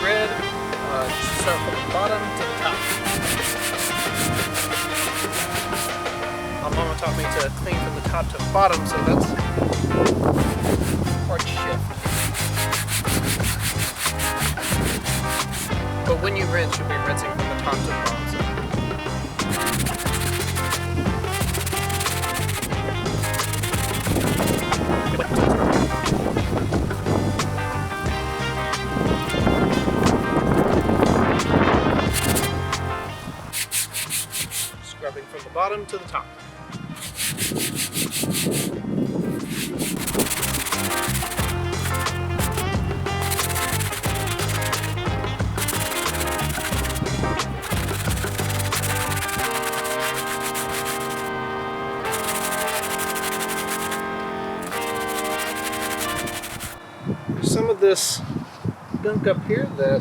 grid. Start from the bottom to the top. My mama taught me to clean from the top to the bottom, so that's hard to shift. But when you rinse, you'll be rinsing from the top to the bottom. Scrubbing from the bottom to the top. Some of this gunk up here that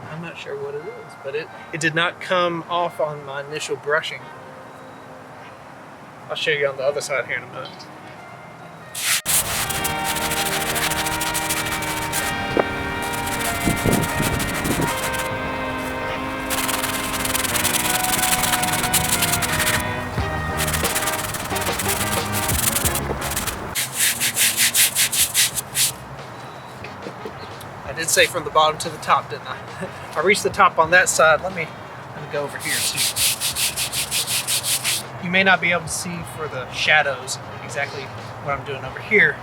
I'm not sure what it is, but it did not come off on my initial brushing. I'll show you on the other side here in a minute. I did say from the bottom to the top, didn't I? I reached the top on that side. Let me go over here and see. You may not be able to see for the shadows exactly what I'm doing over here,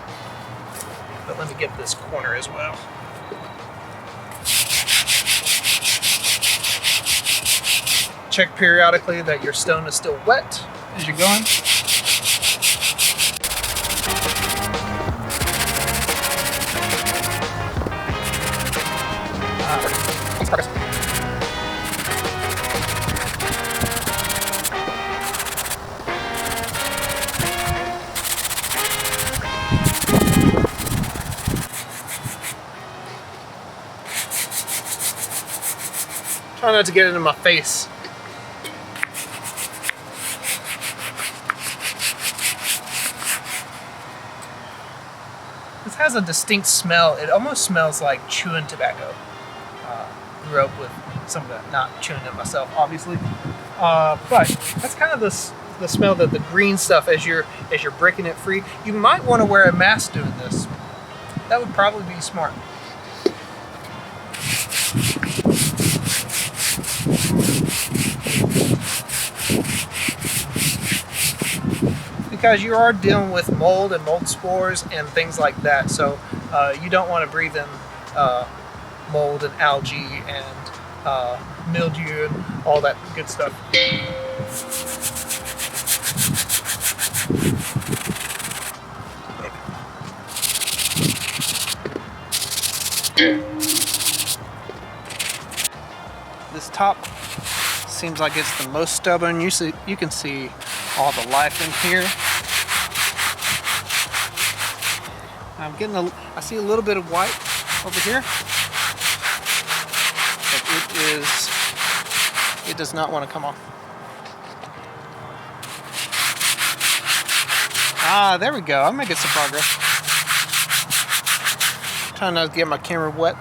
but let me get this corner as well. Check periodically that your stone is still wet as you're going. Try not to get it in my face. This has a distinct smell. It almost smells like chewing tobacco. Grew up with some of that, not chewing it myself, obviously. But that's kind of the smell that the green stuff as you're breaking it free. You might want to wear a mask doing this. That would probably be smart. Because you are dealing with mold and mold spores and things like that, so you don't want to breathe in mold and algae and mildew and all that good stuff. This top seems like it's the most stubborn. You can see all the life in here. I see a little bit of white over here, but it does not want to come off. Ah, there we go. I'm making some progress. Trying not to get my camera wet.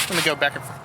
Let me go back and forth.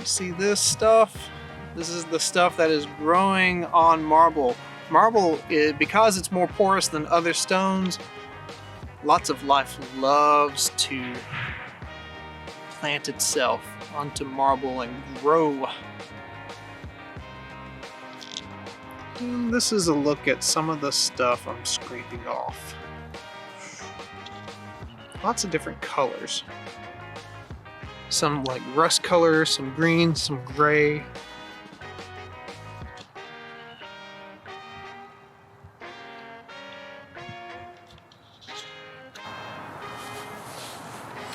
See this stuff? This is the stuff that is growing on marble. Marble, because it's more porous than other stones, lots of life loves to plant itself onto marble and grow. And this is a look at some of the stuff I'm scraping off. Lots of different colors. Some like rust color, some green, some gray.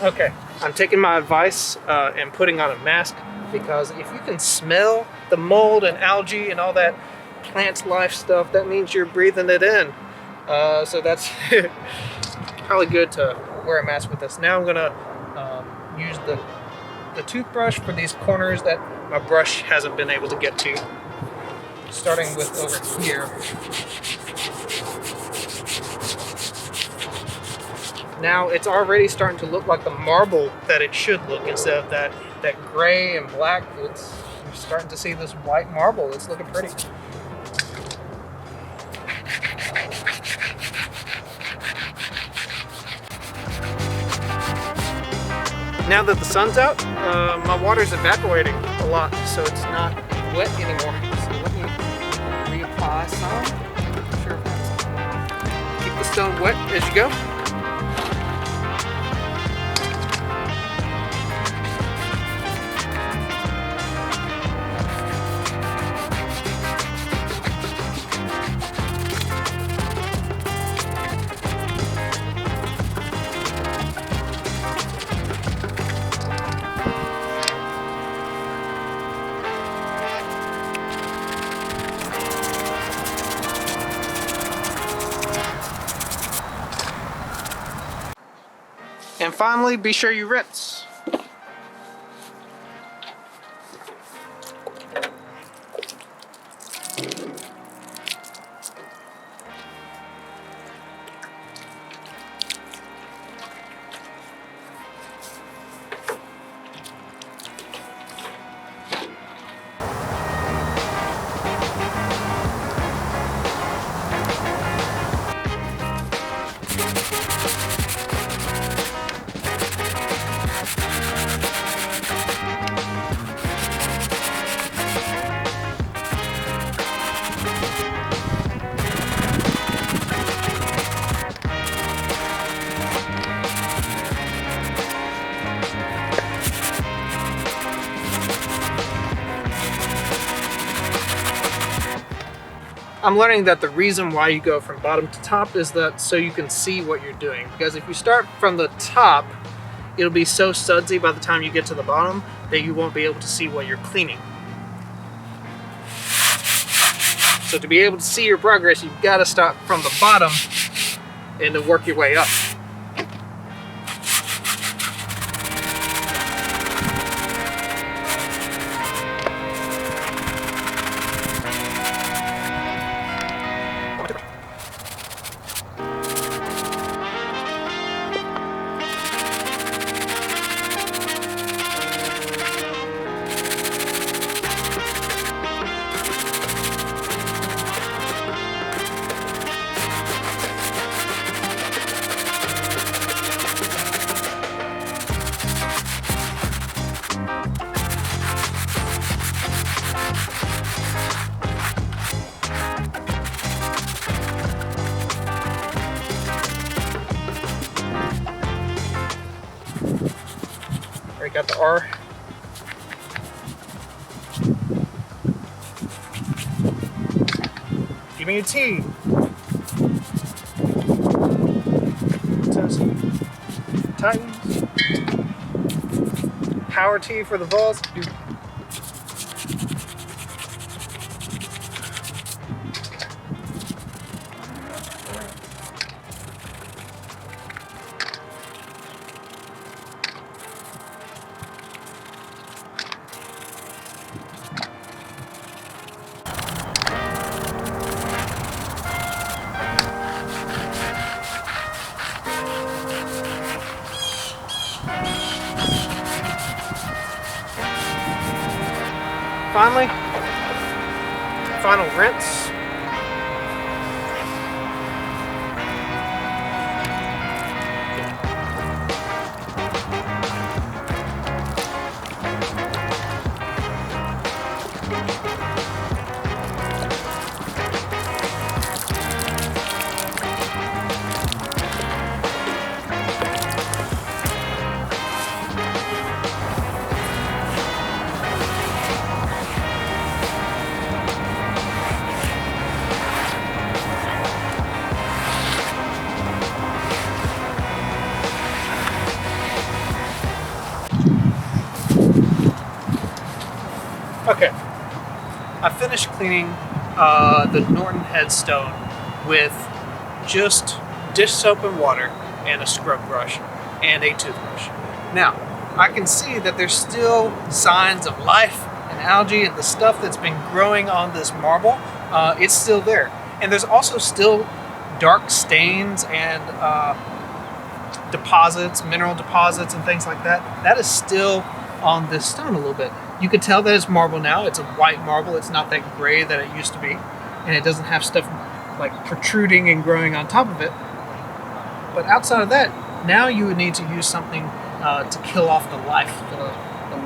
Okay, I'm taking my advice and putting on a mask, because if you can smell the mold and algae and all that plant life stuff, that means you're breathing it in. So that's probably good to wear a mask with this. Now I'm gonna use the toothbrush for these corners that my brush hasn't been able to get to. Starting with over here. Now it's already starting to look like the marble that it should look, instead of that gray and black. You're starting to see this white marble. It's looking pretty. Now that the sun's out, my water's evaporating a lot, so it's not wet anymore. So let me reapply some. Not sure if that's... Keep the stone wet as you go. And finally, be sure you rinse. I'm learning that the reason why you go from bottom to top is that so you can see what you're doing. Because if you start from the top, it'll be so sudsy by the time you get to the bottom that you won't be able to see what you're cleaning. So to be able to see your progress, you've got to start from the bottom and then work your way up. Already got the R. Give me a T. Titans. Power T for the balls. Finally, final rinse. Okay, I finished cleaning the Norton Headstone with just dish soap and water and a scrub brush and a toothbrush. Now, I can see that there's still signs of life and algae and the stuff that's been growing on this marble. It's still there. And there's also still dark stains and deposits, mineral deposits and things like that. That is still on this stone a little bit. You can tell that it's marble now. It's a white marble. It's not that gray that it used to be. And it doesn't have stuff like protruding and growing on top of it. But outside of that, now you would need to use something to kill off the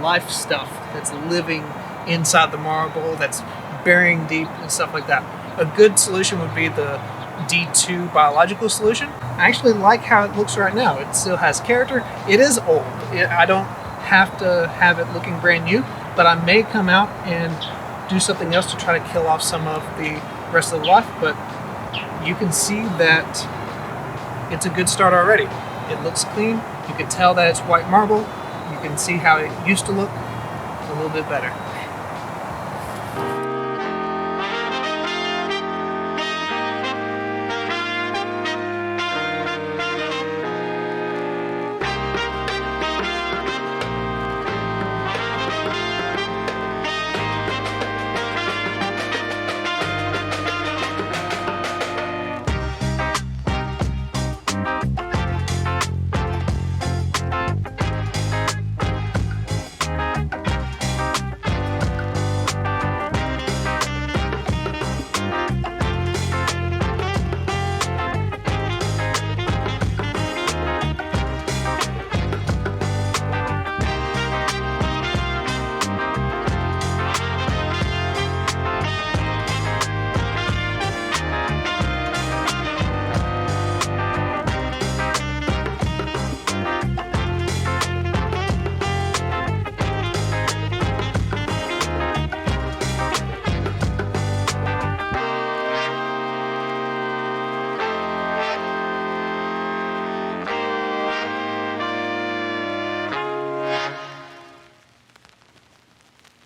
life stuff that's living inside the marble, that's burying deep and stuff like that. A good solution would be the D2 biological solution. I actually like how it looks right now. It still has character. It is old. I don't have to have it looking brand new, but I may come out and do something else to try to kill off some of the rest of the life. But you can see that it's a good start already. It looks clean. You can tell that it's white marble. You can see how it used to look. It's a little bit better.